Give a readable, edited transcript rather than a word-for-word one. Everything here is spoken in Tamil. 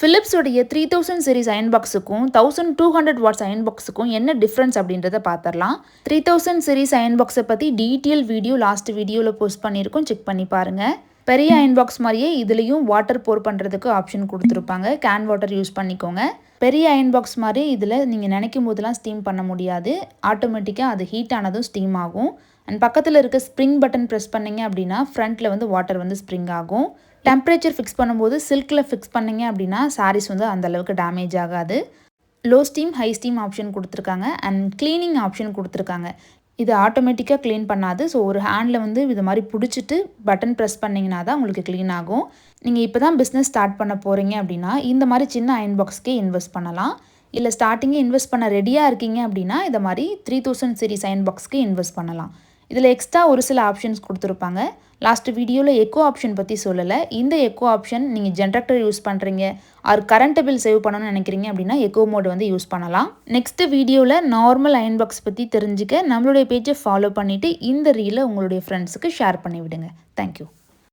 Philips உடைய 3000 series iron boxுக்கும் 1200 watts iron boxுக்கும் என்ன டிஃபரன்ஸ் அப்படின்றத பார்த்தறலாம். 3000 series iron box பத்தி டீடைல் வீடியோ லாஸ்ட் வீடியோல போஸ்ட் பண்ணிருக்கோம், செக் பண்ணி பாருங்க. பெரிய iron box மாதிரியே இதுலயும் வாட்டர் போர் பண்றதுக்கு ஆப்ஷன் கொடுத்திருப்பாங்க. கேன் வாட்டர் யூஸ் பண்ணிக்கோங்க. பெரிய iron box மாதிரி இதுல நீங்க நினைக்கும் போதெல்லாம் ஸ்டீம் பண்ண முடியாது. ஆட்டோமேட்டிக்கா அது ஹீட் ஆனதும் ஸ்டீம் ஆகும். and பக்கத்துல இருக்க ஸ்ப்ரிங் பட்டன் பிரஸ் பண்ணீங்க அப்படினா ஃப்ரண்ட்ல வந்து வாட்டர் வந்து ஸ்ப்ரிங் ஆகும். டெம்பரேச்சர் ஃபிக்ஸ் பண்ணும்போது சில்க்ல ஃபிக்ஸ் பண்ணீங்க அப்படினா sarees வந்து அந்த அளவுக்கு டேமேஜ் ஆகாது. Low steam high steam option கொடுத்திருக்காங்க and க்ளீனிங் ஆப்ஷன் கொடுத்திருக்காங்க. இது ஆட்டோமேட்டிக்கா க்ளீன் பண்ணாது. சோ ஒரு ஹேண்ட்ல வந்து இது மாதிரி புடிச்சிட்டு பட்டன் பிரஸ் பண்ணீங்கனா தான் உங்களுக்கு க்ளீன் ஆகும். நீங்க இப்போதான் பிசினஸ் ஸ்டார்ட் பண்ண போறீங்க அப்படினா இந்த மாதிரி சின்ன அயர்ன் பாக்ஸ்க்கே இன்வெஸ்ட் பண்ணலாம். இல்ல ஸ்டார்டிங்கே இன்வெஸ்ட் பண்ண ரெடியா இருக்கீங்க அப்படினா இந்த மாதிரி 3000 சீரிஸ் அயர்ன் பாக்ஸ்க்கு இன்வெஸ்ட் பண்ணலாம். இதுல எக்ஸ்ட்ரா ஒரு சில ஆப்ஷன்ஸ் கொடுத்திருப்பாங்க. லாஸ்ட் வீடியோல எக்கோ ஆப்ஷன் பத்தி சொல்லல. இந்த எக்கோ ஆப்ஷன் நீங்க ஜெனரேட்டர் யூஸ் பண்றீங்க ஆர் கரண்ட் பில் சேவ் பண்ணனும்னு நினைக்கிறீங்க அப்படினா எக்கோ மோட் வந்து யூஸ் பண்ணலாம். நெக்ஸ்ட் வீடியோல நார்மல் அயர்ன் பாக்ஸ் பத்தி தெரிஞ்சுக்க நம்மளுடைய பேஜை ஃபாலோ பண்ணிட்டு இந்த ரீலை உங்களுடைய ஃப்ரெண்ட்ஸ்க்கு ஷேர் பண்ணி விடுங்க. Thank you.